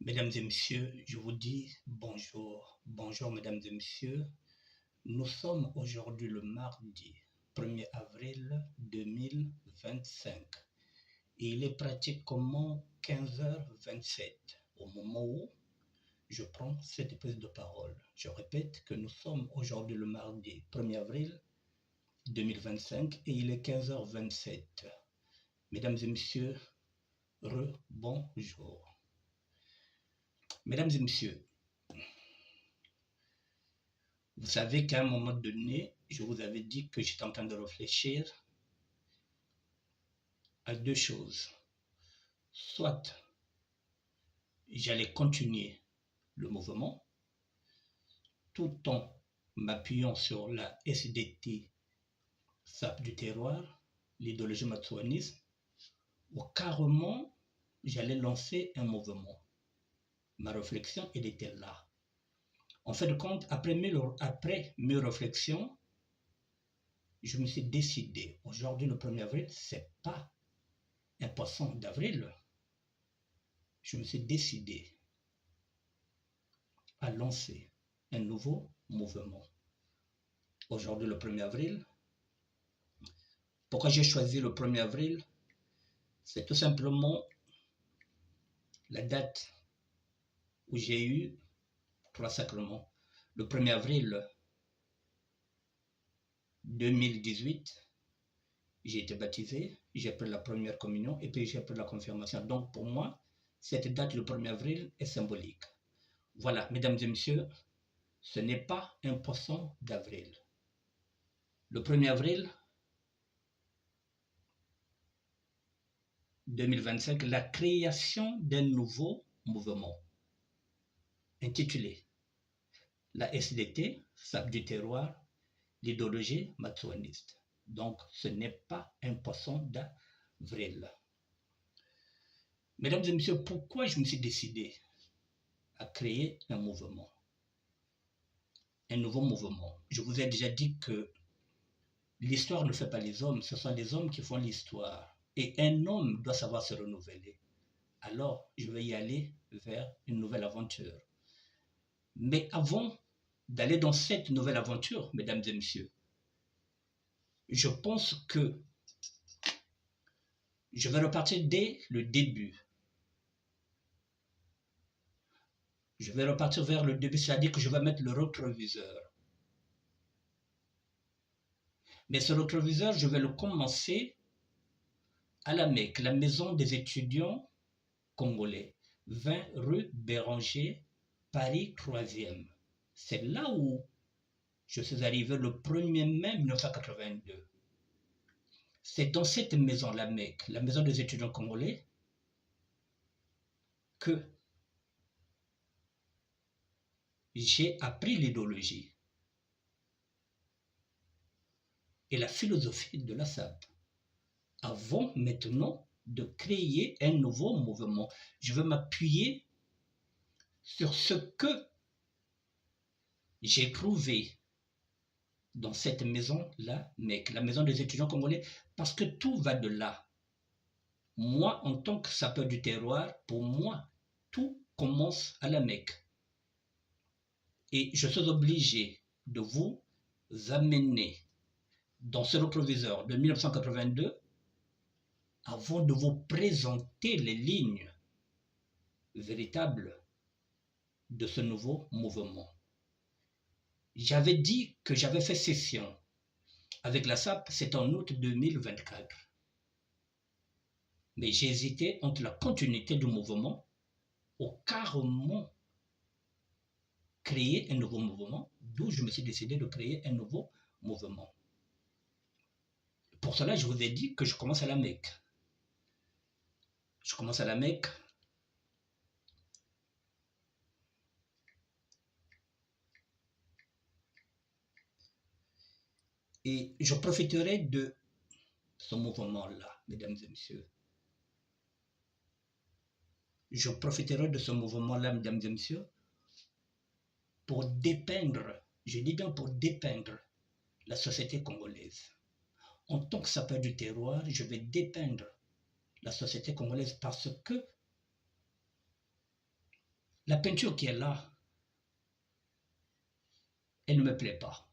Mesdames et messieurs, je vous dis bonjour. Bonjour mesdames et messieurs. Nous sommes aujourd'hui le mardi 1er avril 2025 et il est pratiquement 15h27 au moment où je prends cette prise de parole. Je répète que nous sommes aujourd'hui le mardi 1er avril 2025 et il est 15h27. Mesdames et messieurs, bonjour. Mesdames et messieurs, vous savez qu'à un moment donné, je vous avais dit que j'étais en train de réfléchir à deux choses. Soit j'allais continuer le mouvement tout en m'appuyant sur la SDT, SAP du terroir, l'idéologie matsouanisme, ou carrément j'allais lancer un mouvement. Ma réflexion, elle était là. En fin de compte, après mes réflexions, je me suis décidé, aujourd'hui le 1er avril, c'est pas un poisson d'avril. Je me suis décidé à lancer un nouveau mouvement. Aujourd'hui le 1er avril. Pourquoi j'ai choisi le 1er avril? C'est tout simplement la date où j'ai eu 3 sacrements. Le 1er avril 2018, j'ai été baptisé, j'ai pris la première communion et puis j'ai pris la confirmation. Donc pour moi, cette date, le 1er avril, est symbolique. Voilà, mesdames et messieurs, ce n'est pas un poisson d'avril. Le 1er avril 2025, la création d'un nouveau mouvement intitulé la SDT, SAP du terroir, l'idéologie matsouaniste. Donc, ce n'est pas un poisson d'avril. Mesdames et messieurs, pourquoi je me suis décidé à créer un mouvement? Un nouveau mouvement. Je vous ai déjà dit que l'histoire ne fait pas les hommes, ce sont les hommes qui font l'histoire. Et un homme doit savoir se renouveler. Alors, je vais y aller vers une nouvelle aventure. Mais avant d'aller dans cette nouvelle aventure, mesdames et messieurs, je pense que je vais repartir dès le début. Je vais repartir vers le début, c'est-à-dire que je vais mettre le rétroviseur. Mais ce rétroviseur, je vais le commencer à la Mecque, la maison des étudiants congolais, 20 rue Béranger, Paris 3e. C'est là où je suis arrivé le 1er mai 1982. C'est dans cette maison, la Mecque, la maison des étudiants congolais, que j'ai appris l'idéologie et la philosophie de la SAP. Avant maintenant de créer un nouveau mouvement, je veux m'appuyer sur ce que j'ai trouvé dans cette maison-là, la maison des étudiants congolais, parce que tout va de là. Moi, en tant que sapeur du terroir, pour moi, tout commence à la Mecque. Et je suis obligé de vous amener dans ce rétroviseur de 1982 avant de vous présenter les lignes véritables de ce nouveau mouvement. J'avais dit que j'avais fait session avec la SAP, c'est en août 2024. Mais j'ai hésité entre la continuité du mouvement ou carrément créer un nouveau mouvement, d'où je me suis décidé de créer un nouveau mouvement. Pour cela, je vous ai dit que je commence à la Mecque. Je commence à la Mecque. Et je profiterai de ce mouvement-là, mesdames et messieurs. Je profiterai de ce mouvement-là, mesdames et messieurs, pour dépeindre, je dis bien pour dépeindre la société congolaise. En tant que sapeur du terroir, je vais dépeindre la société congolaise parce que La peinture qui est là, elle ne me plaît pas.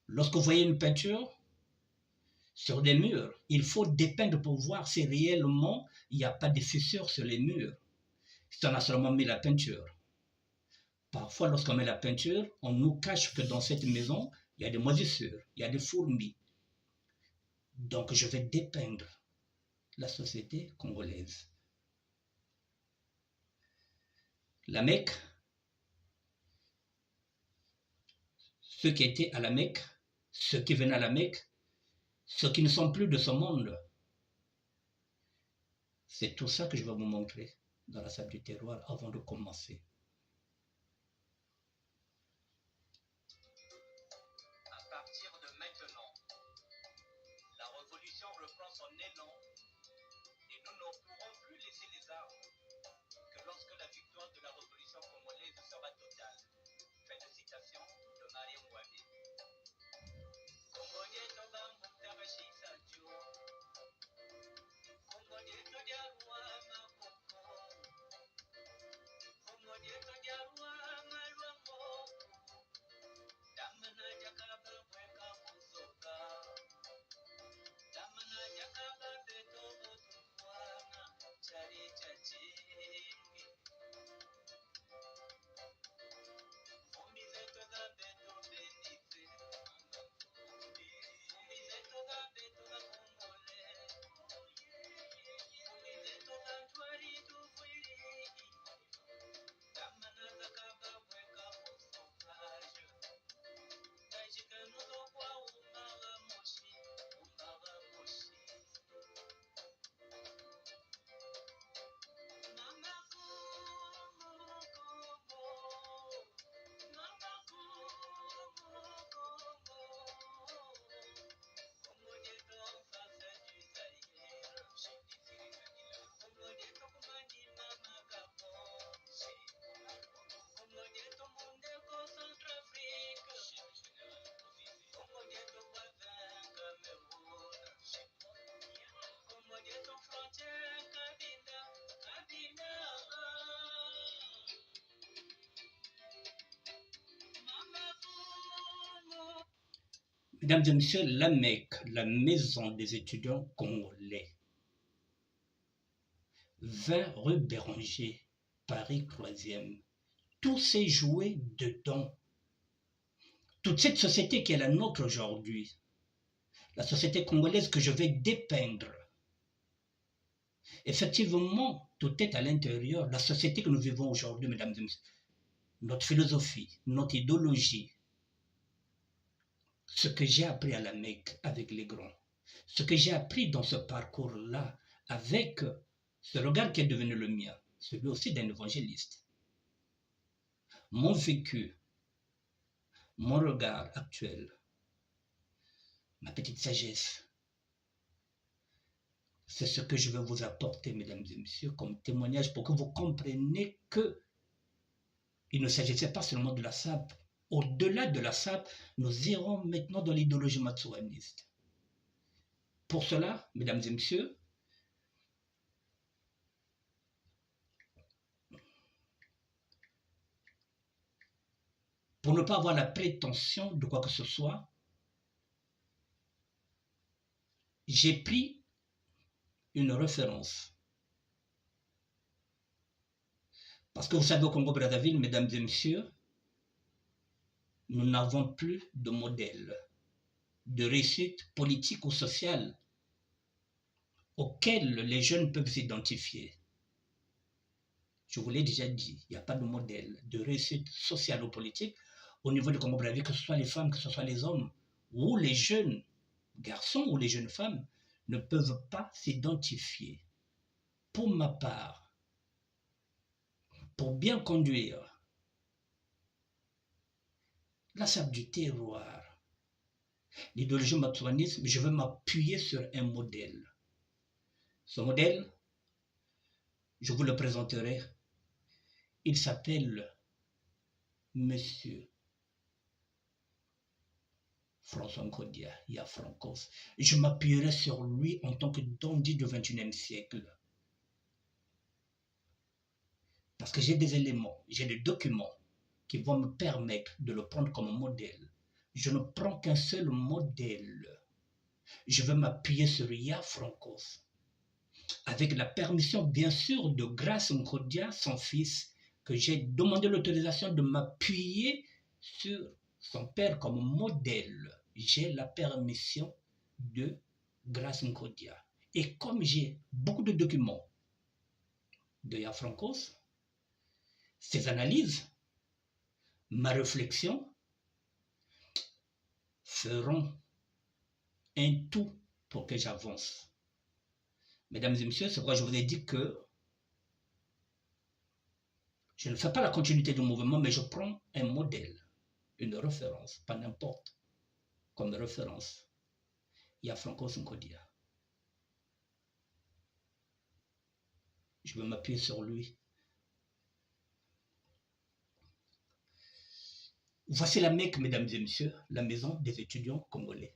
Lorsque vous voyez une peinture sur des murs, il faut dépeindre pour voir si réellement il n'y a pas de fissures sur les murs. Si on a seulement mis la peinture. Parfois, lorsqu'on met la peinture, on nous cache que dans cette maison, il y a des moisissures, il y a des fourmis. Donc, je vais dépeindre la société congolaise. La Mecque, ceux qui étaient à la Mecque, ceux qui venaient à la Mecque, ceux qui ne sont plus de ce monde, c'est tout ça que je vais vous montrer dans la salle du terroir avant de commencer. À partir de maintenant, la révolution reprend son élan et nous ne pourrons plus laisser les armes que lorsque la victoire de la révolution congolaise sera totale. Fin de citation de Marie Ngouabi. Mesdames et messieurs, la Mecque, la maison des étudiants congolais, 20 rue Béranger, Paris 3e. Tout s'est joué dedans. Toute cette société qui est la nôtre aujourd'hui, la société congolaise que je vais dépeindre. Effectivement, tout est à l'intérieur. La société que nous vivons aujourd'hui, mesdames et messieurs, notre philosophie, notre idéologie, ce que j'ai appris à la Mecque avec les grands, ce que j'ai appris dans ce parcours-là avec ce regard qui est devenu le mien, celui aussi d'un évangéliste. Mon vécu, mon regard actuel, ma petite sagesse, c'est ce que je vais vous apporter, mesdames et messieurs, comme témoignage pour que vous compreniez que il ne s'agissait pas seulement de la SAP. Au-delà de la SAP, nous irons maintenant dans l'idéologie matsouaniste. Pour cela, mesdames et messieurs, pour ne pas avoir la prétention de quoi que ce soit, j'ai pris une référence. Parce que vous savez, au Congo-Brazzaville, mesdames et messieurs, nous n'avons plus de modèle de réussite politique ou sociale auquel les jeunes peuvent s'identifier. Je vous l'ai déjà dit, il n'y a pas de modèle de réussite sociale ou politique au niveau du Congo-Brazzaville, que ce soit les femmes, que ce soit les hommes, ou les jeunes garçons ou les jeunes femmes ne peuvent pas s'identifier. Pour ma part, pour bien conduire la SAP du terroir, l'idéologie matsouanisme, je veux m'appuyer sur un modèle. Ce modèle, je vous le présenterai. Il s'appelle Monsieur François Nkodia, Francos. Je m'appuierai sur lui en tant que dandy du XXIe siècle. Parce que j'ai des éléments, j'ai des documents qui vont me permettre de le prendre comme modèle. Je ne prends qu'un seul modèle. Je veux m'appuyer sur Ya Francos. Avec la permission, bien sûr, de Grace Nkodia, son fils, que j'ai demandé l'autorisation de m'appuyer sur son père comme modèle. J'ai la permission de Grace Nkodia. Et comme j'ai beaucoup de documents de Ya Francos, ses analyses, ma réflexion feront un tout pour que j'avance. Mesdames et messieurs, c'est pourquoi je vous ai dit que je ne fais pas la continuité du mouvement, mais je prends un modèle, une référence, pas n'importe, comme référence. Il y a Francos Nkodia. Je veux m'appuyer sur lui. Voici la Mecque, mesdames et messieurs, la maison des étudiants congolais.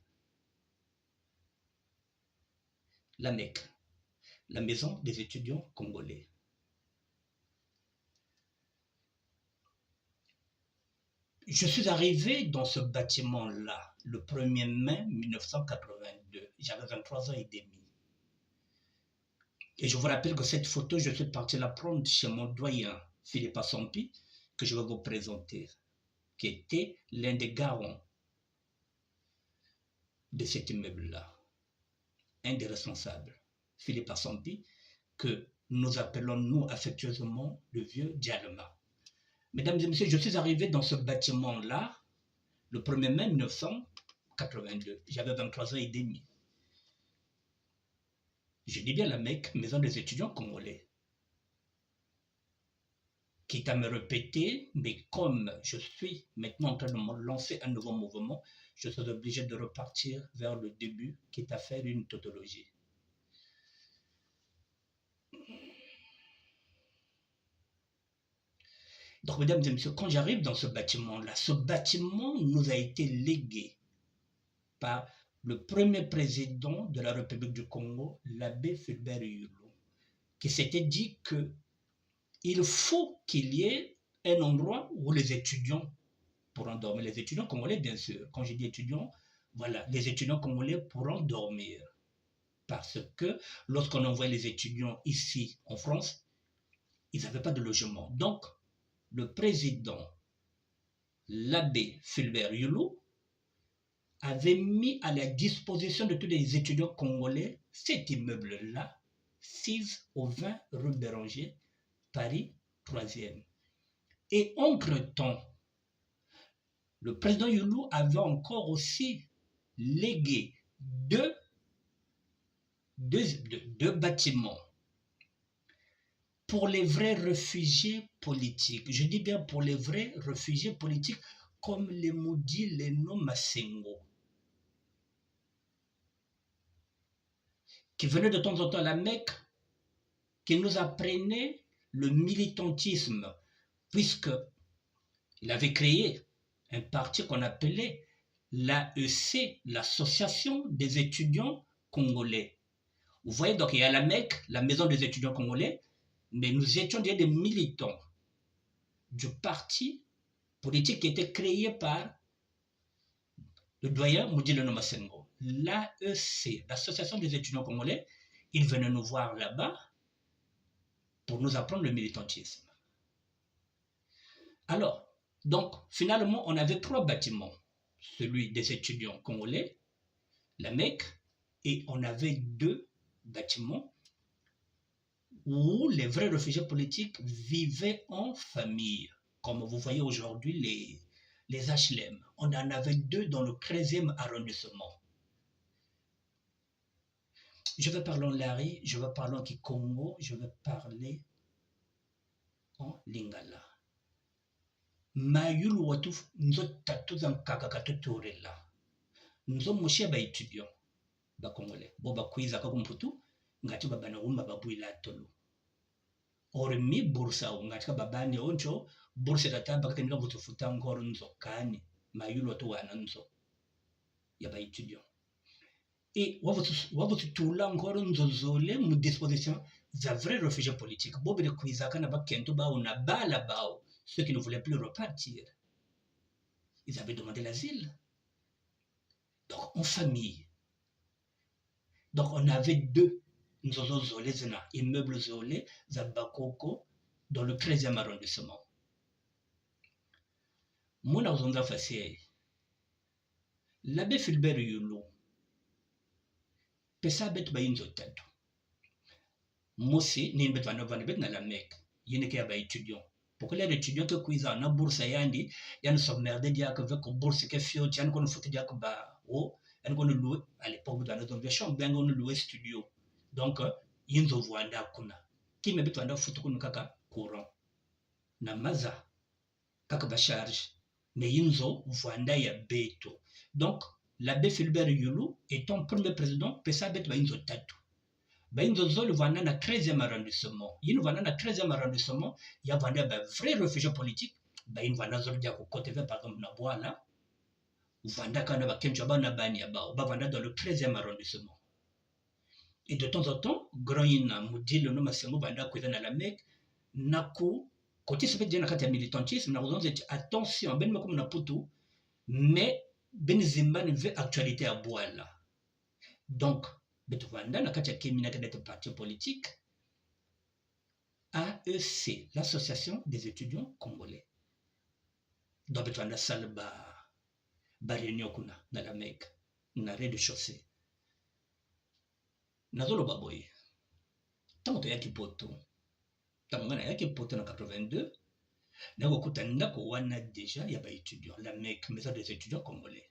La Mecque, la maison des étudiants congolais. Je suis arrivé dans ce bâtiment-là le 1er mai 1982. J'avais 23 ans et demi. Et je vous rappelle que cette photo, je suis parti la prendre chez mon doyen, Philippe Assompi, que je vais vous présenter, qui était l'un des garants de cet immeuble-là, un des responsables, Philippe Assompi, que nous appelons, nous, affectueusement, le vieux Djalma. Mesdames et messieurs, je suis arrivé dans ce bâtiment-là le 1er mai 1982. J'avais 23 ans et demi. Je dis bien la Mecque, maison des étudiants congolais. Quitte à me répéter, mais comme je suis maintenant en train de me lancer un nouveau mouvement, je suis obligé de repartir vers le début, quitte à faire une tautologie. Donc, mesdames et messieurs, quand j'arrive dans ce bâtiment nous a été légué par le premier président de la République du Congo, l'abbé Fulbert Yulu, qui s'était dit qu'il faut qu'il y ait un endroit où les étudiants pourront dormir. Les étudiants congolais, bien sûr. Quand je dis étudiants, voilà, les étudiants congolais pourront dormir. Parce que lorsqu'on envoie les étudiants ici en France, ils n'avaient pas de logement. Donc, le président, l'abbé Fulbert Yulu, avait mis à la disposition de tous les étudiants congolais cet immeuble-là, 6 au 20 rue Béranger, Paris 3e. Et entre-temps, le président Yulu avait encore aussi légué deux bâtiments pour les vrais réfugiés politiques. Je dis bien pour les vrais réfugiés politiques, comme les maudits Leno Massengo, qui venaient de temps en temps à la Mecque, qui nous apprenaient le militantisme, puisqu'il avait créé un parti qu'on appelait l'AEC, l'Association des étudiants congolais. Vous voyez, donc il y a la Mecque, la maison des étudiants congolais, mais nous étions des militants du parti politique qui était créé par le doyen Moudile Nomasengo. L'AEC, l'Association des étudiants congolais, ils venaient nous voir là-bas pour nous apprendre le militantisme. Alors, donc, finalement, on avait 3 bâtiments. Celui des étudiants congolais, la Mecque, et on avait 2 bâtiments où les vrais réfugiés politiques vivaient en famille. Comme vous voyez aujourd'hui les HLM. On en avait 2 dans le 13e arrondissement. Je vais parler en Lari, je vais parler en Kikongo, je vais parler en Lingala. Mayulu watu nzo tatuza nkakakatuturela. Nzo moshia ba étudiant ba congolais. Bo ba kwiza kakumputu ngati babana umba babuila tolo. Ormi bursa ngati babani oncho bursa tatamba katenga butufuta ngoro nzo kani. Mayulu watu wana nzo ya ba étudiant. Et wavutula encore nzozole mu disposition za vrais réfugiés politiques. Bobe de Kouizaka na bakento bao na bala bao, ceux qui ne voulaient plus repartir. Ils avaient demandé l'asile. Donc, en famille. Donc, on avait deux nzozo zolé zena, immeubles zolé, za Bakoko, dans le 13e arrondissement. Mona uzonza fasiye. L'abbé Fulbert Yulu, pesa bet bayinzo tatu. Mosi, ni bet vanavane bet na la Mecque. Yene ke ba étudiant. Pour les étudiants que kuiza na bourse yandi, yan sommerde dia que avec bourse que fio, tian qu'on fout dia que ba o, yan qu'on loue à l'époque dans nos chambre, ben on loue studio. Donc, yinzo voanda kuna. Qui me bet vanda fout kun kaka courant. Na maza kaka ba charge. Mais yinzo voanda ya beto. Donc, l'abbé Fulbert Yulu étant premier président, pesa bet ba yinzo tatu. Bainzo zolo vanda na 13e arrondissement. Yin vanda na 13e arrondissement, ya vanda ba vrai réfugié politique, bain vanda zolo dia ko côté par exemple na Bouala, vanda kana ba kencho ba na bani ya ba vanda dans le 13e arrondissement. Et de temps en temps, grand ina mudi le nom masengo vanda ko na la Mecque, naku côté se fait na kati ya militantisme na raison attention ben comme na putu, mais ben zimba ne veut actualité à Bouala. Donc Betovanda, na kati ya kemina d'être parti politique, AEC, l'Association des étudiants congolais. Donc Betovanda salba réunion kuna na la Mecque, na rez-de-chaussée. Nazolo baboy. Tanto yaki poto. Tamangana yaki poto na 82. Nako kutanda ko wana déjà ya ba étudiants, la Mecque, maison des étudiants congolais.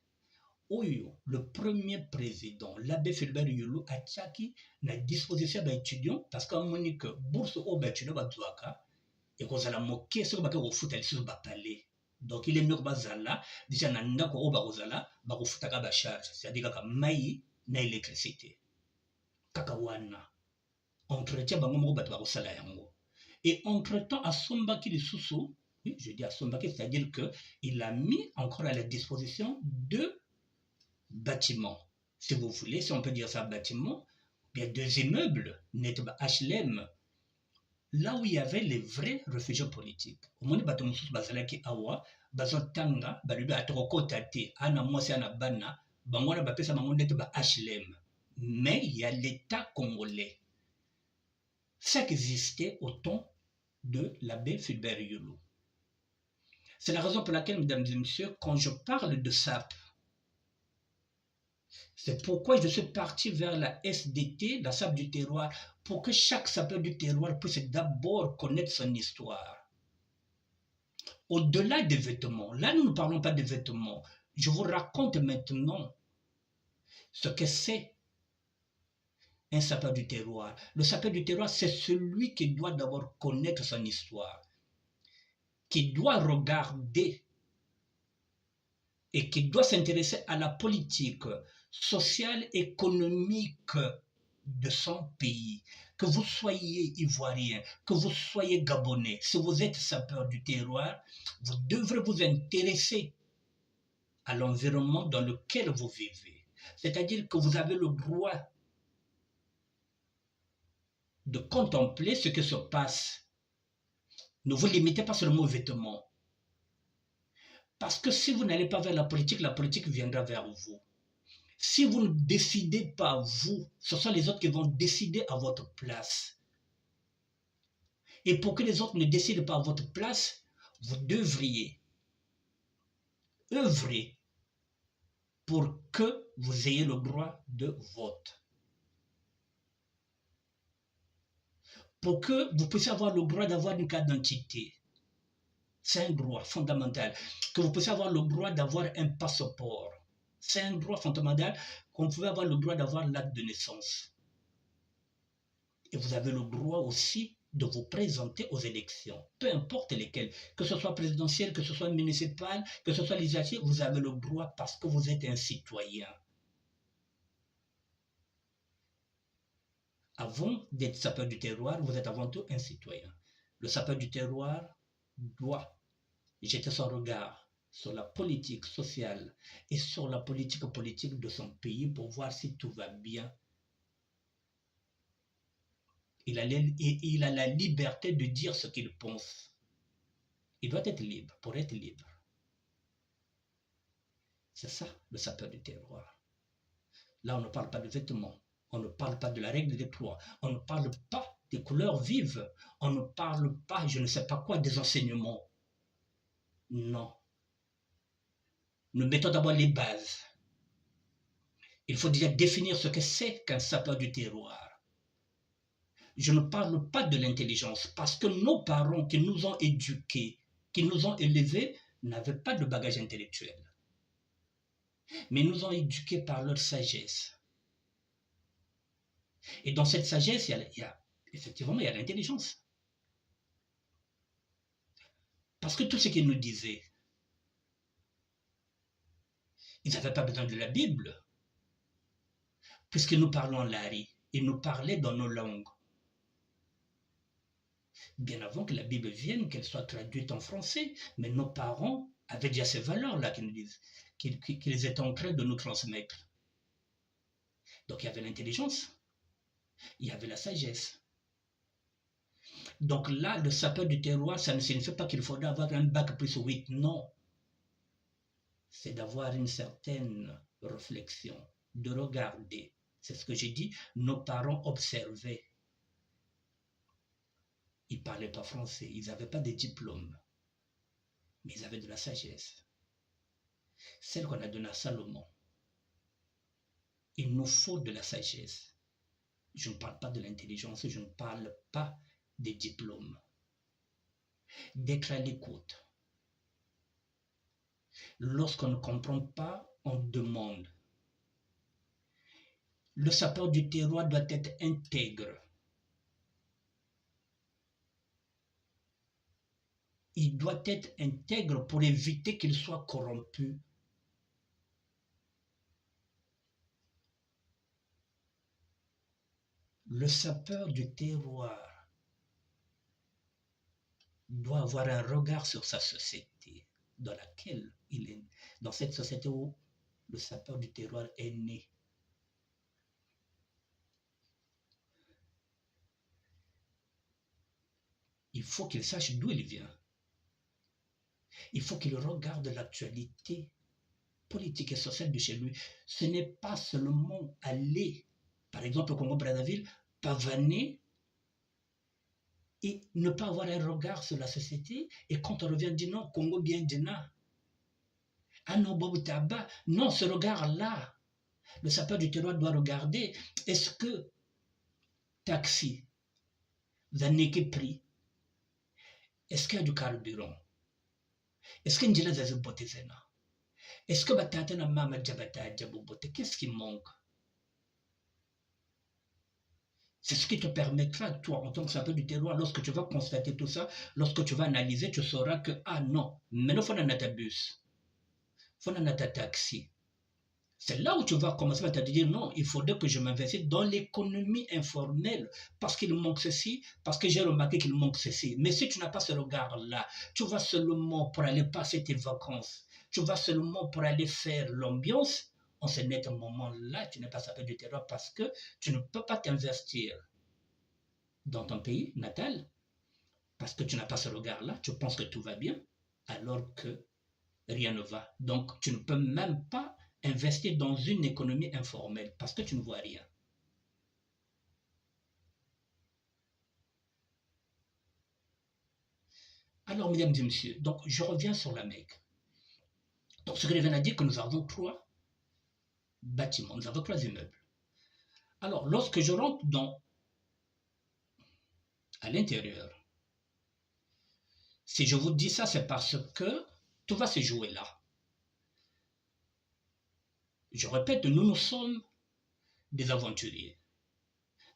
Oyo, le premier président, l'abbé Fulbert Yulu, a tchaki na disposition des étudiants parce qu'à Monique, bourse au étudiant batouaka, et qu'on a la moqué sur le foot à sur palais. Donc il est mieux que Bazala, déjà nanda ko oba ozala, ba ko futaka ba charge, c'est-à-dire que mai na électricité. Kakawana. Entretien bango moko bato ba ko sala yango. Et entre-temps à Sombaki les Soussou, oui, je dis à Sombaki, c'est-à-dire que il a mis encore à la disposition deux bâtiments, si vous voulez, si on peut dire ça, bâtiment, il y a deux immeubles, HLM, là où il y avait les vrais réfugiés politiques. Au moins, les moussous bazalaki awa, bazon tanga, balubi atroko tate, ana mwasi ana bana, bangwana bapesa bango net HLM. Mais il y a l'État congolais. Ça existait au temps de l'abbé Fulbert Yulu. C'est la raison pour laquelle, mesdames et messieurs, quand je parle de SAP, c'est pourquoi je suis parti vers la SDT, la SAP du terroir, pour que chaque sapeur du terroir puisse d'abord connaître son histoire. Au-delà des vêtements, là nous ne parlons pas des vêtements, je vous raconte maintenant ce que c'est un sapeur du terroir. Le sapeur du terroir, c'est celui qui doit d'abord connaître son histoire, qui doit regarder et qui doit s'intéresser à la politique sociale, économique de son pays. Que vous soyez ivoirien, que vous soyez gabonais, si vous êtes sapeur du terroir, vous devrez vous intéresser à l'environnement dans lequel vous vivez. C'est-à-dire que vous avez le droit de contempler ce qui se passe. Ne vous limitez pas seulement aux vêtements. Parce que si vous n'allez pas vers la politique viendra vers vous. Si vous ne décidez pas, vous, ce sont les autres qui vont décider à votre place. Et pour que les autres ne décident pas à votre place, vous devriez œuvrer pour que vous ayez le droit de vote. Pour que vous puissiez avoir le droit d'avoir une carte d'identité. C'est un droit fondamental. Que vous puissiez avoir le droit d'avoir un passeport. C'est un droit fondamental qu'on pouvait avoir le droit d'avoir l'acte de naissance. Et vous avez le droit aussi de vous présenter aux élections, peu importe lesquelles, que ce soit présidentielle, que ce soit municipale, que ce soit législative, vous avez le droit parce que vous êtes un citoyen. Avant d'être sapeur du terroir, vous êtes avant tout un citoyen. Le sapeur du terroir doit jeter son regard sur la politique sociale et sur la politique de son pays pour voir si tout va bien. Il a la liberté de dire ce qu'il pense. Il doit être libre pour être libre. C'est ça, le sapeur du terroir. Là, on ne parle pas de vêtements. On ne parle pas de la règle des trois. On ne parle pas des couleurs vives. On ne parle pas, je ne sais pas quoi, des enseignements. Non. Nous mettons d'abord les bases. Il faut déjà définir ce que c'est qu'un sapeur du terroir. Je ne parle pas de l'intelligence parce que nos parents qui nous ont éduqués, qui nous ont élevés, n'avaient pas de bagage intellectuel. Mais ils nous ont éduqués par leur sagesse. Et dans cette sagesse, effectivement, il y a l'intelligence. Parce que tout ce qu'ils nous disaient, ils n'avaient pas besoin de la Bible. Puisque nous parlons l'ari, ils nous parlaient dans nos langues. Bien avant que la Bible vienne, qu'elle soit traduite en français, mais nos parents avaient déjà ces valeurs-là qu'ils étaient en train de nous transmettre. Donc il y avait l'intelligence, il y avait la sagesse. Donc là, le sapeur du terroir, ça ne signifie pas qu'il faudra avoir un bac plus 8, non. C'est d'avoir une certaine réflexion, de regarder. C'est ce que j'ai dit, nos parents observaient. Ils ne parlaient pas français, ils n'avaient pas de diplôme, mais ils avaient de la sagesse. Celle qu'on a donnée à Salomon. Il nous faut de la sagesse. Je ne parle pas de l'intelligence, je ne parle pas des diplômes. D'être à l'écoute. Lorsqu'on ne comprend pas, on demande. Le sapeur du terroir doit être intègre. Il doit être intègre pour éviter qu'il soit corrompu. Le sapeur du terroir doit avoir un regard sur sa société dans laquelle il est, dans cette société où le sapeur du terroir est né. Il faut qu'il sache d'où il vient. Il faut qu'il regarde l'actualité politique et sociale de chez lui. Ce n'est pas seulement aller, par exemple au Congo-Brazzaville, pavaner et ne pas avoir un regard sur la société. Et quand on revient, dire non, Congo bien dina. Ah non, Bob Taba. Non, ce regard-là, le sapeur du terroir doit regarder. Est-ce que taxi, zaneke prix, est-ce qu'il y a du carburant? Est-ce qu'il y a des hypothèses? Est-ce que batata na mama jabata jabobote? Qu'est-ce qui manque? C'est ce qui te permettra, toi, en tant que sapeur du terroir, lorsque tu vas constater tout ça, lorsque tu vas analyser, tu sauras que, ah non, mais il faut un bus, il faut un taxi. C'est là où tu vas commencer à te dire, non, il faudrait que je m'investisse dans l'économie informelle, parce qu'il manque ceci, parce que j'ai remarqué qu'il manque ceci. Mais si tu n'as pas ce regard-là, tu vas seulement pour aller passer tes vacances, tu vas seulement pour aller faire l'ambiance, en ce net moment-là, tu n'es pas sapeur du terroir parce que tu ne peux pas t'investir dans ton pays natal, parce que tu n'as pas ce regard-là, tu penses que tout va bien, alors que rien ne va. Donc, tu ne peux même pas investir dans une économie informelle, parce que tu ne vois rien. Alors, mesdames et messieurs, donc je reviens sur la Mecque. Donc, ce que je viens de dire, que nous avons 3 bâtiments, nous avons 3 immeubles. Alors, lorsque je rentre à l'intérieur, si je vous dis ça, c'est parce que tout va se jouer là. Je répète, nous sommes des aventuriers,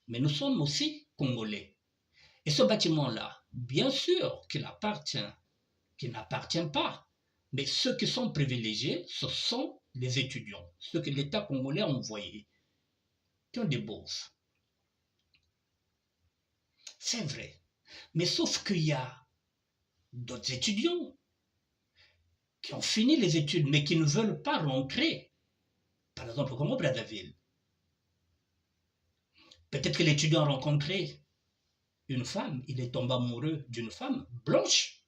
mais nous sommes aussi Congolais. Et ce bâtiment-là, bien sûr qu'il n'appartient pas, mais ceux qui sont privilégiés, ce sont les étudiants, ceux que l'État congolais a envoyés, qui ont des bourses. C'est vrai, mais sauf qu'il y a d'autres étudiants qui ont fini les études, mais qui ne veulent pas rentrer, par exemple comme au Brazzaville. Peut-être que l'étudiant a rencontré une femme, il est tombé amoureux d'une femme blanche,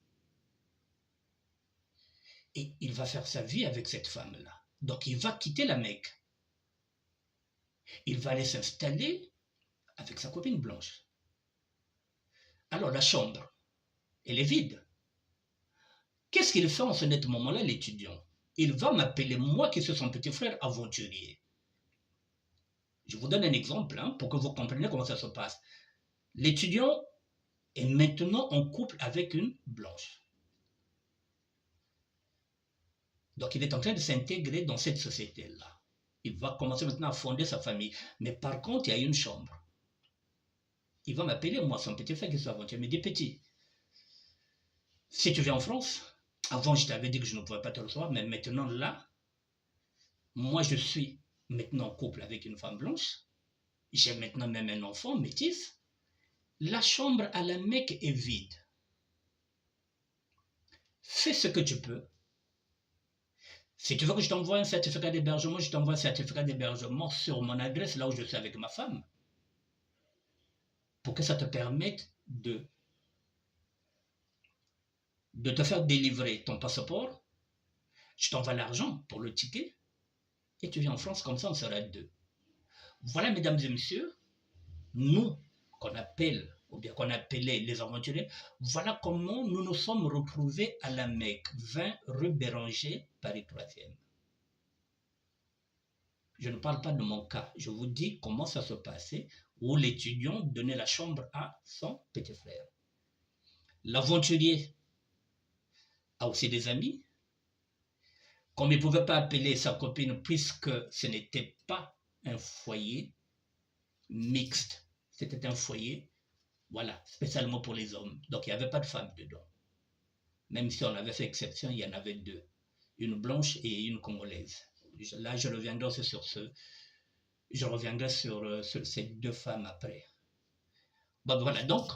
et il va faire sa vie avec cette femme-là. Donc il va quitter la Mecque. Il va aller s'installer avec sa copine blanche. Alors la chambre, elle est vide. Qu'est-ce qu'il fait en ce net moment-là, l'étudiant? Il va m'appeler, moi qui suis son petit frère aventurier. Je vous donne un exemple pour que vous compreniez comment ça se passe. L'étudiant est maintenant en couple avec une blanche. Donc il est en train de s'intégrer dans cette société-là. Il va commencer maintenant à fonder sa famille. Mais par contre, il y a une chambre. Il va m'appeler, moi, son petit frère qui est aventurier. Il me dit, petit, si tu viens en France, avant je t'avais dit que je ne pouvais pas te recevoir, mais maintenant là, moi je suis maintenant en couple avec une femme blanche. J'ai maintenant même un enfant métis. La chambre à la Mecque est vide. Fais ce que tu peux. Si tu veux que je t'envoie un certificat d'hébergement, je t'envoie un certificat d'hébergement sur mon adresse, là où je suis avec ma femme, pour que ça te permette de te faire délivrer ton passeport. Je t'envoie l'argent pour le ticket, et tu viens en France, comme ça on sera deux. Voilà, mesdames et messieurs, nous, qu'on appelle, ou bien qu'on appelait les aventuriers, voilà comment nous nous sommes retrouvés à la Mecque, 20 rue Béranger, Paris 3e. Je ne parle pas de mon cas, je vous dis comment ça se passait, où l'étudiant donnait la chambre à son petit frère. L'aventurier a aussi des amis. Comme il ne pouvait pas appeler sa copine puisque ce n'était pas un foyer mixte, c'était un foyer, voilà, spécialement pour les hommes. Donc il n'y avait pas de femmes dedans. Même si on avait fait exception, il y en avait deux, une blanche et une congolaise. Là, je reviendrai sur ces deux femmes après. Bon, voilà, donc,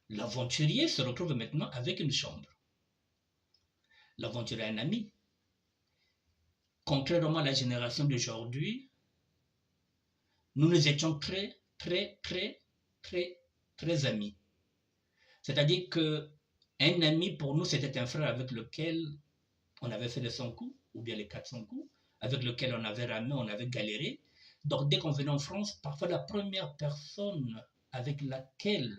l'aventurier se retrouve maintenant avec une chambre. L'aventurier a un ami. Contrairement à la génération d'aujourd'hui, nous étions très amis. C'est-à-dire qu'un ami, pour nous, c'était un frère avec lequel on avait fait les 100 coups, ou bien les 400 coups, avec lequel on avait ramé, on avait galéré. Donc, dès qu'on venait en France, parfois la première personne avec laquelle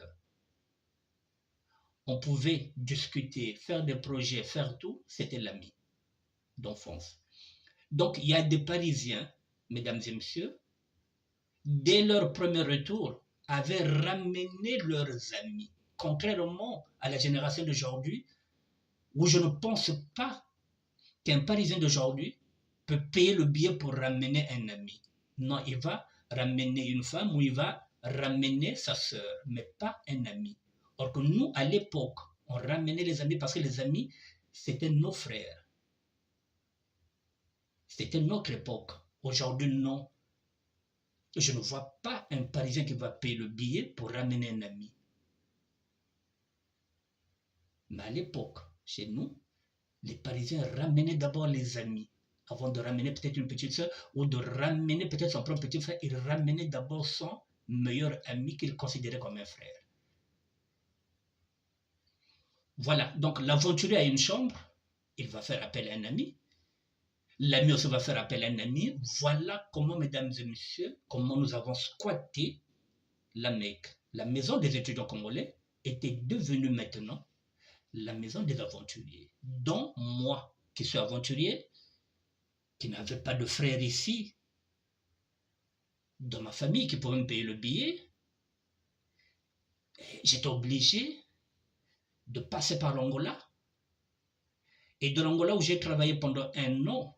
on pouvait discuter, faire des projets, faire tout, c'était l'ami d'enfance. Donc, il y a des Parisiens, mesdames et messieurs, dès leur premier retour, avaient ramené leurs amis. Contrairement à la génération d'aujourd'hui, où je ne pense pas qu'un Parisien d'aujourd'hui peut payer le billet pour ramener un ami. Non, il va ramener une femme ou il va ramener sa sœur, mais pas un ami. Or que nous, à l'époque, on ramenait les amis parce que les amis, c'était nos frères. C'était notre époque. Aujourd'hui, non. Je ne vois pas un Parisien qui va payer le billet pour ramener un ami. Mais à l'époque, chez nous, les Parisiens ramenaient d'abord les amis. Avant de ramener peut-être une petite soeur ou de ramener peut-être son propre petit frère, il ramenait d'abord son meilleur ami qu'il considérait comme un frère. Voilà, donc l'aventurier a une chambre, il va faire appel à un ami. L'ami aussi va faire appel à un ami. Voilà comment, mesdames et messieurs, comment nous avons squatté la Mecque. La maison des étudiants congolais était devenue maintenant la maison des aventuriers. Dont moi, qui suis aventurier, qui n'avais pas de frère ici, dans ma famille, qui pouvait me payer le billet, j'étais obligé de passer par l'Angola. Et de l'Angola où j'ai travaillé pendant 1 an,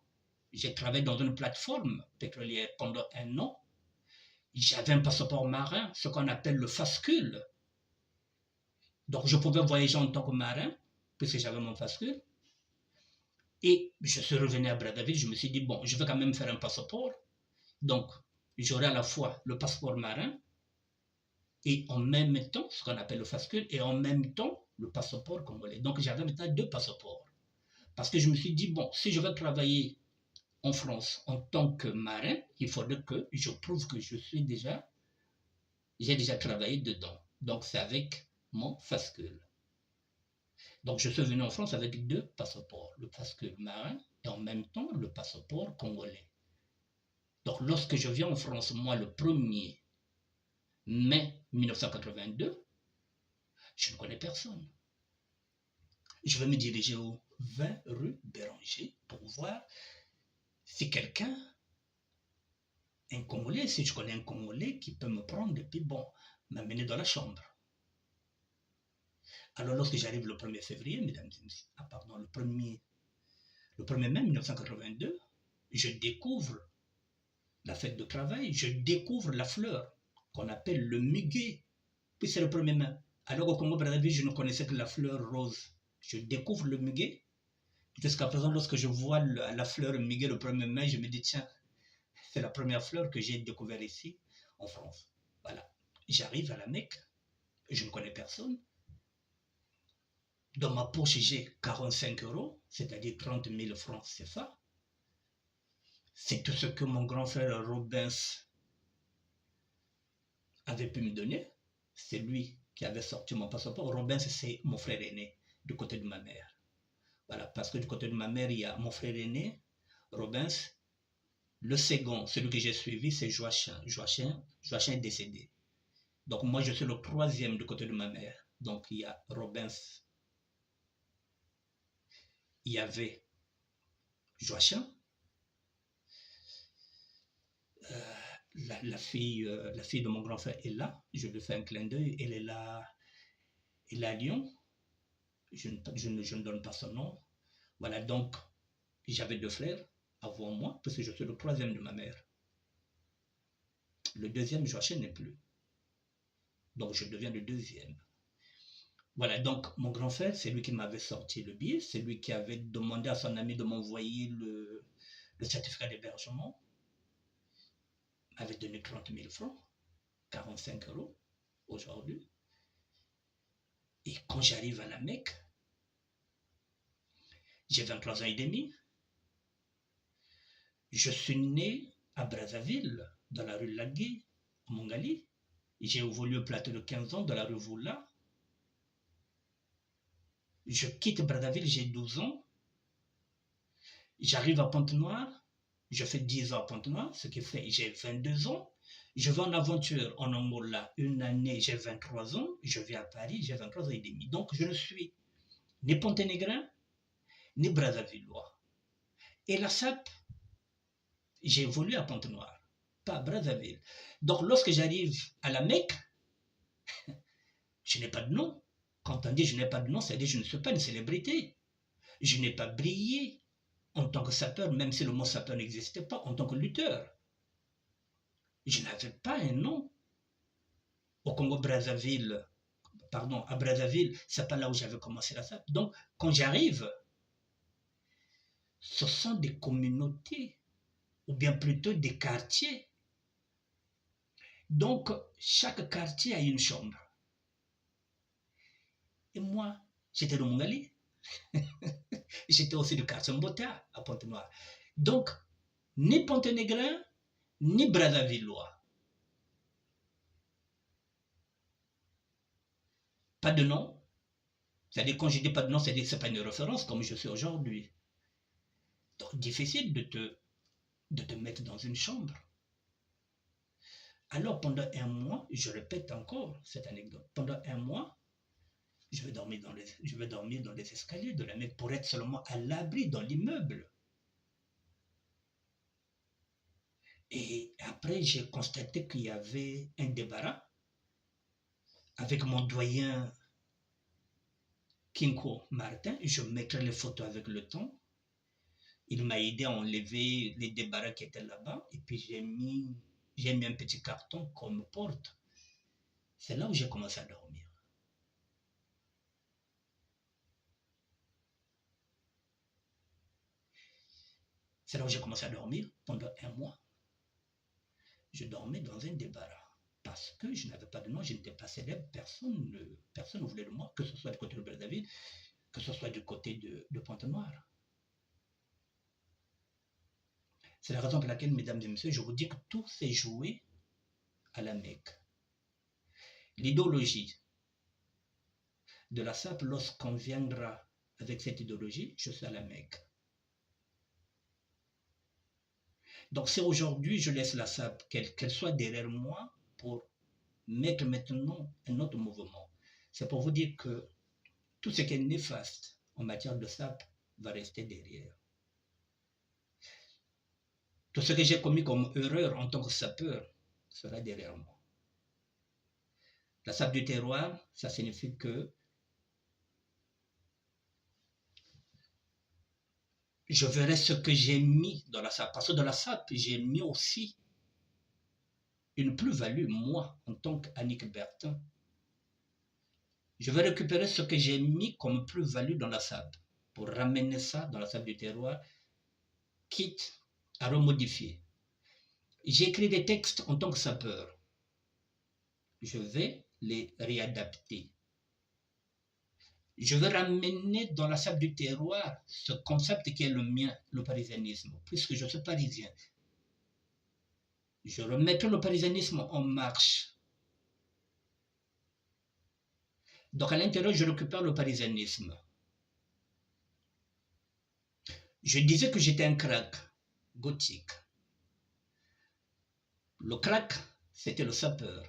j'ai travaillé dans une plateforme pétrolière pendant 1 an. J'avais un passeport marin, ce qu'on appelle le fascule. Donc je pouvais voyager en tant que marin, puisque j'avais mon fascule. Et je suis revenu à Brazzaville, je me suis dit, bon, je vais quand même faire un passeport. Donc, j'aurai à la fois le passeport marin et en même temps, ce qu'on appelle le fascule, et en même temps, le passeport congolais. Donc, j'avais maintenant 2 passeports. Parce que je me suis dit, bon, si je veux travailler en France en tant que marin, il faudrait que je prouve que j'ai déjà travaillé dedans. Donc c'est avec mon fascule. Donc je suis venu en France avec 2 passeports, le fascule marin et en même temps le passeport congolais. Donc lorsque je viens en France, moi le 1er mai 1982, je ne connais personne. Je vais me diriger au 20 rue Béranger pour voir si quelqu'un, un Congolais, si je connais un Congolais qui peut me prendre et puis bon, m'amener dans la chambre. Alors lorsque j'arrive le 1er février, mesdames et messieurs, le 1er mai 1982, je découvre la fête de travail, je découvre la fleur qu'on appelle le muguet, puis c'est le 1er mai. Alors au Congo-Brazzaville, je ne connaissais que la fleur rose. Je découvre le muguet. Jusqu'à présent, lorsque je vois la fleur muguet le 1er mai, je me dis, tiens, c'est la première fleur que j'ai découverte ici, en France. Voilà. J'arrive à la Mecque, je ne connais personne. Dans ma poche, j'ai 45 €, c'est-à-dire 30 000 francs CFA. C'est tout ce que mon grand frère Robens avait pu me donner. C'est lui qui avait sorti mon passeport. Robens, c'est mon frère aîné, du côté de ma mère. Voilà, parce que du côté de ma mère, il y a mon frère aîné, Robens. Le second, celui que j'ai suivi, c'est Joachim. Joachim est décédé. Donc moi, je suis le 3e du côté de ma mère. Donc il y a Robens, il y avait Joachim, la fille de mon grand frère est là. Je lui fais un clin d'œil. Elle est là à Lyon. Je ne donne pas son nom. Voilà, donc j'avais 2 frères avant moi, parce que je suis le 3e de ma mère. Le 2e, Joachim n'est plus. Donc je deviens le 2e. Voilà, donc mon grand frère, c'est lui qui m'avait sorti le billet, c'est lui qui avait demandé à son ami de m'envoyer le certificat d'hébergement. Il m'avait donné 30 000 francs, 45 € aujourd'hui. Et quand j'arrive à la Mecque, j'ai 23 ans et demi. Je suis né à Brazzaville, dans la rue Lagué, à Mongali. J'ai évolué au plateau de 15 ans, dans la rue Voula. Je quitte Brazzaville, j'ai 12 ans. J'arrive à Pointe-Noire, je fais 10 ans à Pointe-Noire, ce qui fait j'ai 22 ans. Je vais en aventure en Angola une année, j'ai 23 ans. Je vais à Paris, j'ai 23 ans et demi. Donc je ne suis ni Ponténégrin, ni Brazzavillois. Et la SAP, j'ai évolué à Pointe-Noire, pas à Brazzaville. Donc lorsque j'arrive à la Mecque, je n'ai pas de nom. Quand on dit je n'ai pas de nom, c'est-à-dire que je ne suis pas une célébrité. Je n'ai pas brillé en tant que sapeur, même si le mot sapeur n'existait pas, en tant que lutteur. Je n'avais pas un nom. Au Congo-Brazzaville, pardon, à Brazzaville, c'est pas là où j'avais commencé la SAP. Donc, quand j'arrive, ce sont des communautés, ou bien plutôt des quartiers. Donc, chaque quartier a une chambre. Et moi, j'étais de Mongali. J'étais aussi de quartier Mbota, à Pointe-Noire. Donc, ni Ponténégrin, ni Brazzavillois. Pas de nom. C'est-à-dire, quand je dis pas de nom, c'est-à-dire que ce n'est pas une référence comme je suis aujourd'hui. Donc, difficile de te mettre dans une chambre. Alors, pendant un mois, je répète encore cette anecdote, pendant un mois, je vais dormir dans les escaliers de la Mecque pour être seulement à l'abri dans l'immeuble. Et après, j'ai constaté qu'il y avait un débarras avec mon doyen Kinko Martin. Je mettrai les photos avec le temps. Il m'a aidé à enlever les débarras qui étaient là-bas. Et puis j'ai mis un petit carton comme porte. C'est là où j'ai commencé à dormir. C'est là où j'ai commencé à dormir pendant un mois. Je dormais dans un débarras. Parce que je n'avais pas de nom, je n'étais pas célèbre, personne ne voulait de moi, que ce soit du côté de Brazzaville, que ce soit du côté de Pointe-Noire. C'est la raison pour laquelle, mesdames et messieurs, je vous dis que tout s'est joué à la Mecque. L'idéologie de la SAP, lorsqu'on viendra avec cette idéologie, je suis à la Mecque. Donc c'est aujourd'hui, je laisse la SAP, qu'elle soit derrière moi pour mettre maintenant un autre mouvement. C'est pour vous dire que tout ce qui est néfaste en matière de SAP va rester derrière. Tout ce que j'ai commis comme erreur en tant que sapeur sera derrière moi. La SAP du terroir, ça signifie que je verrai ce que j'ai mis dans la SAP. Parce que dans la SAP, j'ai mis aussi une plus-value, moi, en tant qu'Annick Bertin. Je vais récupérer ce que j'ai mis comme plus-value dans la SAP pour ramener ça dans la SAP du terroir, quitte à remodifier. J'ai écrit des textes en tant que sapeur. Je vais les réadapter. Je vais ramener dans la SAP du terroir ce concept qui est le mien, le parisianisme, puisque je suis parisien. Je remettrai le parisianisme en marche. Donc à l'intérieur, je récupère le parisianisme. Je disais que j'étais un crack gothique. Le crack, c'était le sapeur.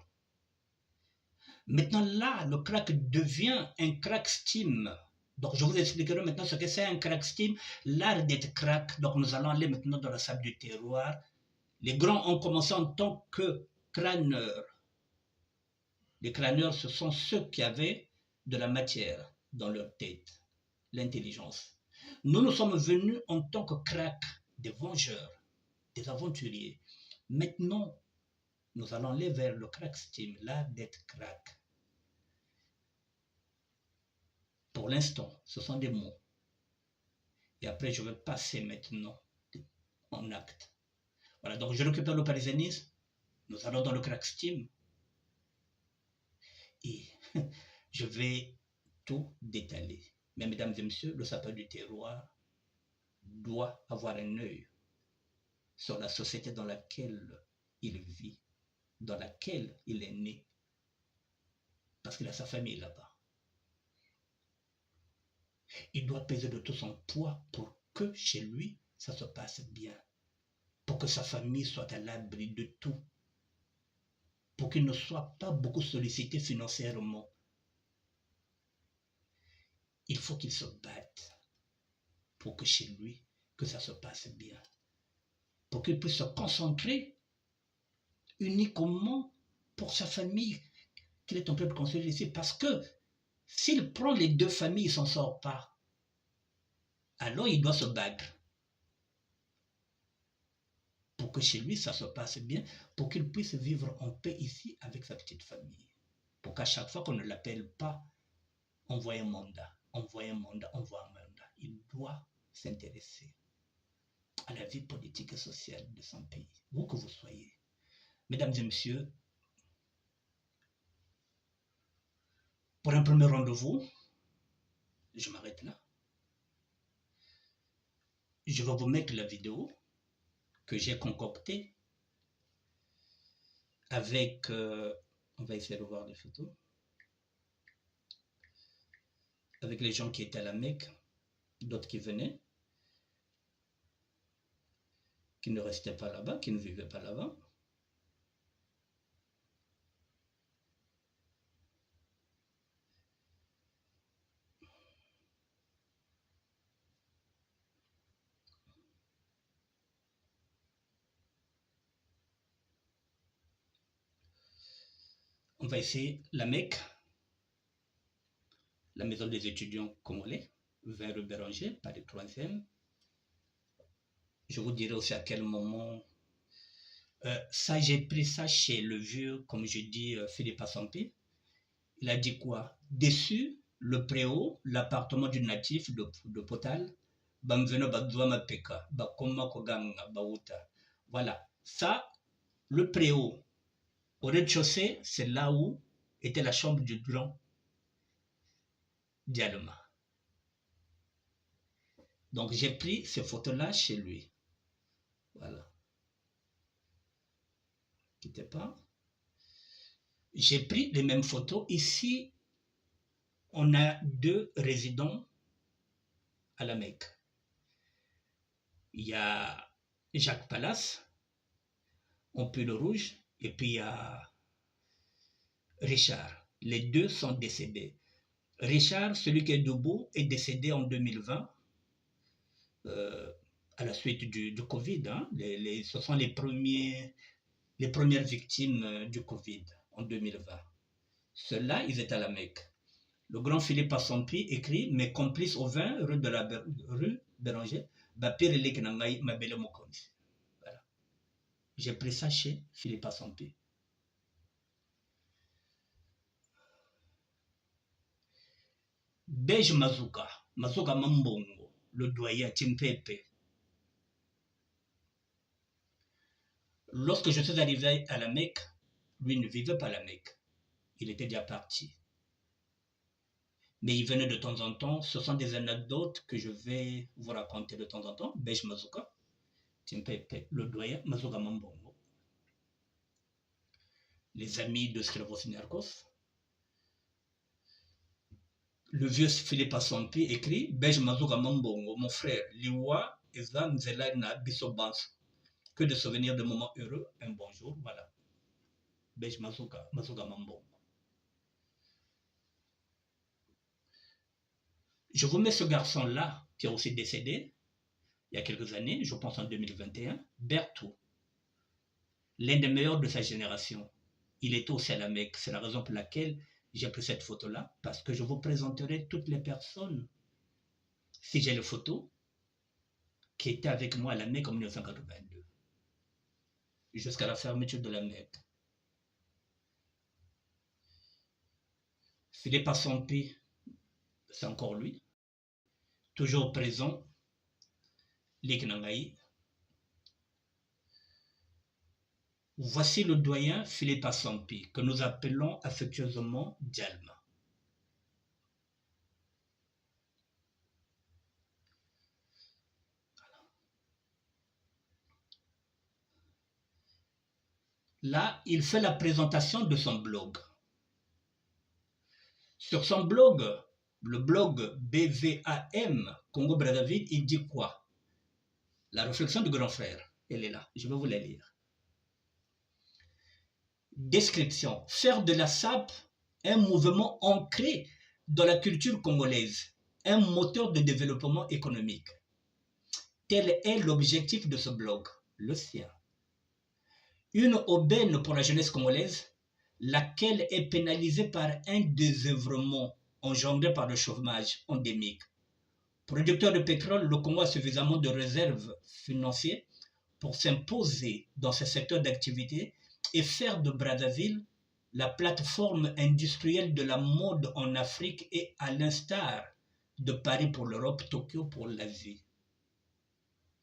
Maintenant là, le crack devient un crack steam. Donc je vous expliquerai maintenant ce que c'est un crack steam, l'art d'être crack. Donc nous allons aller maintenant dans la SAP du terroir. Les grands ont commencé en tant que crâneurs. Les crâneurs, ce sont ceux qui avaient de la matière dans leur tête, l'intelligence. Nous sommes venus en tant que crack, des vengeurs, des aventuriers. Maintenant, nous allons aller vers le crack steam, l'art d'être crack. Pour l'instant, ce sont des mots. Et après, je vais passer maintenant en acte. Voilà, donc je récupère le parisianisme. Nous allons dans le crack steam. Et je vais tout détailler. Mais mesdames et messieurs, le sapeur du terroir doit avoir un œil sur la société dans laquelle il vit, dans laquelle il est né, parce qu'il a sa famille là-bas. Il doit peser de tout son poids pour que chez lui, ça se passe bien, pour que sa famille soit à l'abri de tout, pour qu'il ne soit pas beaucoup sollicité financièrement. Il faut qu'il se batte pour que chez lui, que ça se passe bien, pour qu'il puisse se concentrer uniquement pour sa famille qu'il est en train de construire ici. Parce que s'il prend les deux familles, il ne s'en sort pas. Alors il doit se battre pour que chez lui, ça se passe bien, pour qu'il puisse vivre en paix ici avec sa petite famille. Pour qu'à chaque fois qu'on ne l'appelle pas, envoie un mandat, envoie un mandat, envoie un mandat. Il doit s'intéresser à la vie politique et sociale de son pays, où que vous soyez. Mesdames et messieurs, pour un premier rendez-vous, je m'arrête là. Je vais vous mettre la vidéo que j'ai concoctée avec, on va essayer de voir les photos, avec les gens qui étaient à la Mecque, d'autres qui venaient, qui ne restaient pas là-bas, qui ne vivaient pas là-bas. On va essayer la Mecque, la maison des étudiants congolais, vers le Béranger, Paris 3e. Je vous dirai aussi à quel moment. Ça, j'ai pris ça chez le vieux, comme je dis, Philippe Assampé. Il a dit quoi? Dessus, le préau, l'appartement du natif de Potal, voilà. Ça, le préau, au rez-de-chaussée, c'est là où était la chambre du grand Dialema. Donc j'ai pris ces photos-là chez lui. Voilà. quittez pas. J'ai pris les mêmes photos. Ici, on a 2 résidents à la Mecque. Il y a Jacques Palace, en pull rouge, et puis il y a Richard. Les 2 sont décédés. Richard, celui qui est debout, est décédé en 2020 à la suite du Covid. Hein. Ce sont les premières victimes du Covid en 2020. Ceux-là, ils étaient à la Mecque. Le grand Philippe Assampi écrit « Mes complices au 20 rue Béranger, Bapirelek Nangai Mabele Mokonzi. » Voilà. J'ai pris ça chez Philippe Assampi. Bej Mazuka Mambongo, le doyen Timpepe. Lorsque je suis arrivé à la Mecque, lui ne vivait pas à la Mecque. Il était déjà parti. Mais il venait de temps en temps. Ce sont des anecdotes que je vais vous raconter de temps en temps. Bej Mazuka, Timpepe, le doyen Mazuka Mambongo. Les amis de Sklavos Niarkos. Le vieux Philippe Assampi écrit Bej Mazuka Mambongo, mon frère, Liwa Eza Nzela na Bisobans. Que de souvenirs de moments heureux, un bonjour, voilà. Bej Mazuka Mambongo. Je vous mets ce garçon-là, qui est aussi décédé, il y a quelques années, je pense en 2021, Berthaud, l'un des meilleurs de sa génération. Il était aussi à la Mecque. C'est la raison pour laquelle j'ai pris cette photo-là, parce que je vous présenterai toutes les personnes, si j'ai les photos, qui étaient avec moi à la Mecque en 1982, jusqu'à la fermeture de la Mecque. Philippe Assampi, c'est encore lui, toujours présent, Liknangaï. Voici le doyen Philippe Assampi, que nous appelons affectueusement Djalma. Là, il fait la présentation de son blog. Sur son blog, le blog BVAM, Congo-Brazzaville, il dit quoi? La réflexion du grand frère, elle est là, je vais vous la lire. Description. Faire de la SAP un mouvement ancré dans la culture congolaise, un moteur de développement économique. Tel est l'objectif de ce blog, le sien. Une aubaine pour la jeunesse congolaise, laquelle est pénalisée par un désœuvrement engendré par le chômage endémique. Producteur de pétrole, le Congo a suffisamment de réserves financières pour s'imposer dans ce secteur d'activité et faire de Brazzaville la plateforme industrielle de la mode en Afrique et à l'instar de Paris pour l'Europe, Tokyo pour l'Asie.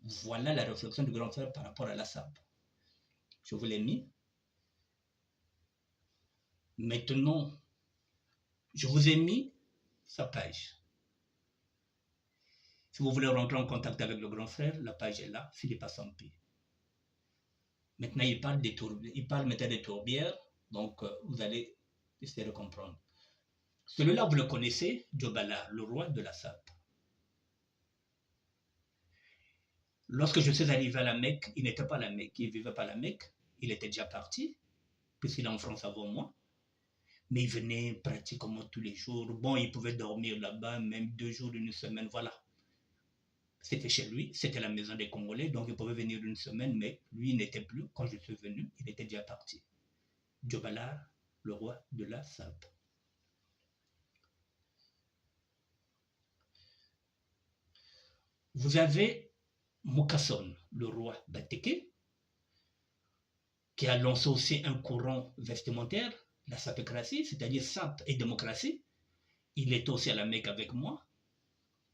Voilà la réflexion du grand frère par rapport à la SAP. Je vous l'ai mis. Maintenant, je vous ai mis sa page. Si vous voulez rentrer en contact avec le grand frère, la page est là, Philippe Assampi. Maintenant, il parle maintenant des tourbières, donc vous allez essayer de comprendre. Celui-là, vous le connaissez, Djobala, le roi de la SAP. Lorsque je suis arrivé à la Mecque, il n'était pas à la Mecque, il ne vivait pas à la Mecque, il était déjà parti, puisqu'il est en France avant moi. Mais il venait pratiquement tous les jours. Bon, il pouvait dormir là-bas, même 2 jours, 1 semaine, voilà. C'était chez lui, c'était la maison des Congolais, donc il pouvait venir 1 semaine, mais lui n'était plus. Quand je suis venu, il était déjà parti. Djobala, le roi de la SAP. Vous avez Mukasson, le roi Bateke, qui a lancé aussi un courant vestimentaire, la sapécratie, c'est-à-dire SAP et démocratie. Il est aussi à la Mecque avec moi.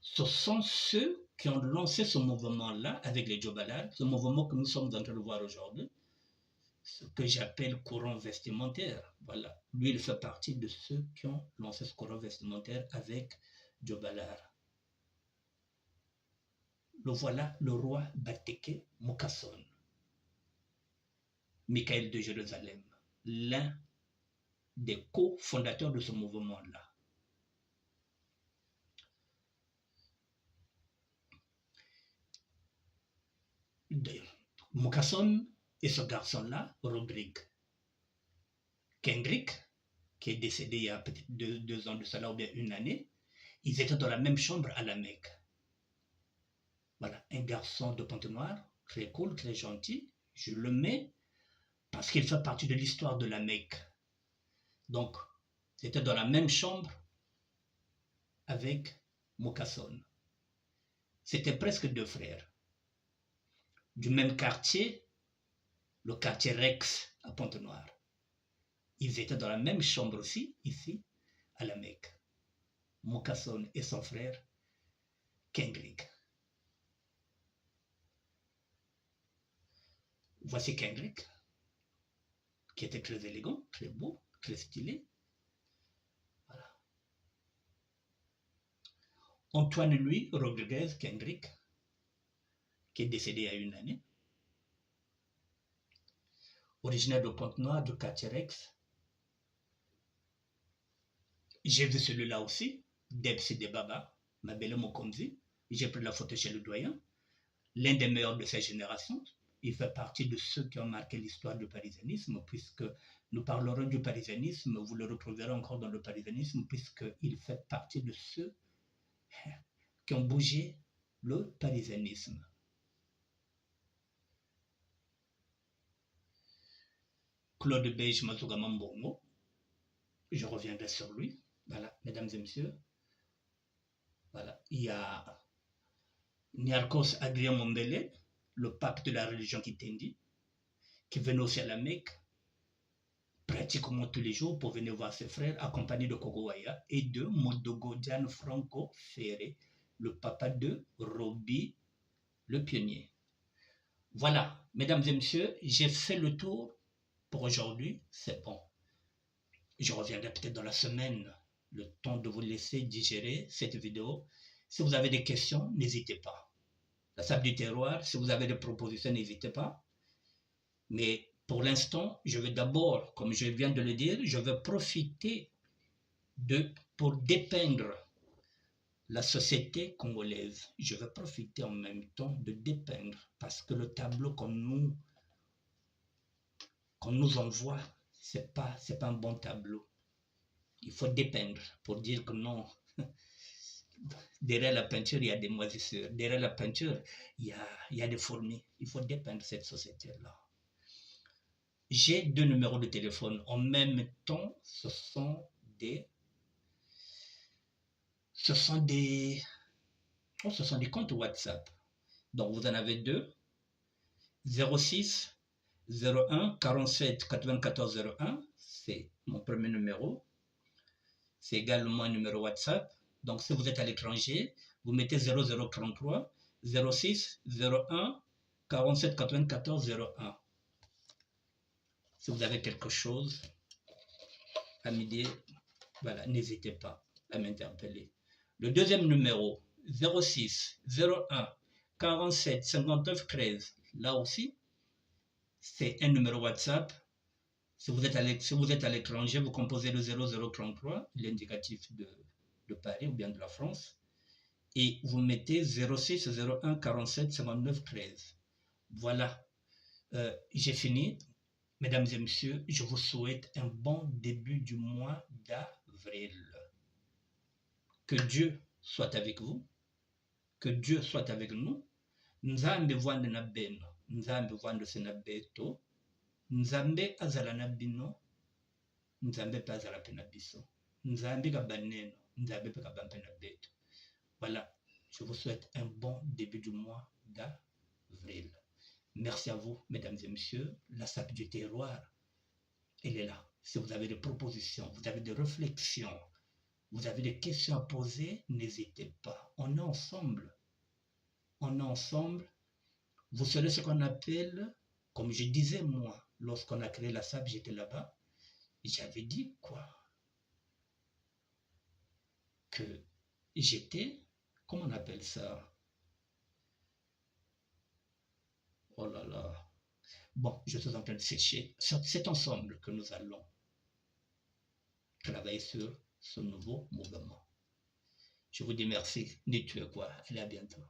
Ce sont ceux qui ont lancé ce mouvement-là avec les Djobalars, ce mouvement que nous sommes en train de voir aujourd'hui, ce que j'appelle courant vestimentaire. Voilà. Lui, il fait partie de ceux qui ont lancé ce courant vestimentaire avec Djobalar. Le voilà, le roi Bateke Mukasson. Michael de Jérusalem, l'un des cofondateurs de ce mouvement-là. Mukasson et ce garçon-là, Rodrigue Kendrick, qui est décédé il y a peut-être deux ans de cela ou bien une année, ils étaient dans la même chambre à la Mecque. Voilà, un garçon de Pointe-Noire, très cool, très gentil. Je le mets parce qu'il fait partie de l'histoire de la Mecque. Donc, ils étaient dans la même chambre avec Mukasson. C'était presque deux frères. Du même quartier, le quartier Rex à Pointe-Noire. Ils étaient dans la même chambre aussi, ici, à la Mecque. Mukasson et son frère, Kendrick. Voici Kendrick, qui était très élégant, très beau, très stylé. Voilà. Antoine Louis Rodriguez Kendrick, qui est décédé il y a une année. Originaire de Pointe-Noire, de quartier Rex. J'ai vu celui-là aussi, Debs Debaba, ma belle Mokonzi. J'ai pris la photo chez le doyen. L'un des meilleurs de sa génération. Il fait partie de ceux qui ont marqué l'histoire du parisianisme, puisque nous parlerons du parisianisme, vous le retrouverez encore dans le parisianisme, puisqu'il fait partie de ceux qui ont bougé le parisianisme. Claude Beige Mazougamambongo, je reviendrai sur lui. Voilà, mesdames et messieurs. Voilà, il y a Niarchos Adrien Mombele, le pape de la religion Kitendi, qui venait aussi à la Mecque, pratiquement tous les jours pour venir voir ses frères, accompagné de Kogowaya et de Modogo Gianfranco Ferré, le papa de Roby, le pionnier. Voilà, mesdames et messieurs, j'ai fait le tour pour aujourd'hui, c'est bon. Je reviendrai peut-être dans la semaine, le temps de vous laisser digérer cette vidéo. Si vous avez des questions, n'hésitez pas. La sable du terroir, si vous avez des propositions, n'hésitez pas. Mais pour l'instant, je vais d'abord, comme je viens de le dire, je vais profiter pour dépeindre la société congolaise. Je vais profiter en même temps de dépeindre parce que le tableau qu'on nous envoie, c'est pas un bon tableau. Il faut dépeindre pour dire que non. Derrière la peinture, il y a des moisissures. Derrière la peinture, il y a des fourmis. Il faut dépeindre cette société-là. J'ai 2 numéros de téléphone. En même temps, ce sont des comptes WhatsApp. Donc, vous en avez 2. 06 01 47 94 01. C'est mon premier numéro. C'est également un numéro WhatsApp. Donc, si vous êtes à l'étranger, vous mettez 0033 06 01 47 94 01. Si vous avez quelque chose à me dire, voilà, n'hésitez pas à m'interpeller. Le deuxième numéro, 06 01 47 59 13, là aussi, c'est un numéro WhatsApp. Si vous êtes à l'étranger, vous composez le 0033, l'indicatif de Paris ou bien de la France, et vous mettez 06 01 47 59 13. Voilà, j'ai fini. Mesdames et messieurs, je vous souhaite un bon début du mois d'avril. Que Dieu soit avec vous, que Dieu soit avec nous. Nzambe vwande na beno, Nzambe vwande se na beto, Nzambe azala na bino, Nzambe pe azala pe na biso. Nzambe ka baneno, Nzambe pe ka bampe na beto. Voilà, je vous souhaite un bon début du mois d'avril. Merci à vous, mesdames et messieurs. La sape du terroir, elle est là. Si vous avez des propositions, vous avez des réflexions, vous avez des questions à poser, n'hésitez pas. On est ensemble. On est ensemble. Vous serez ce qu'on appelle, comme je disais moi, lorsqu'on a créé la SAP, j'étais là-bas, j'avais dit quoi? Que j'étais, comment on appelle ça? Oh là là. Bon, je suis en train de chercher. C'est ensemble que nous allons travailler sur ce nouveau mouvement. Je vous dis merci. Dites quoi. Allez, à bientôt.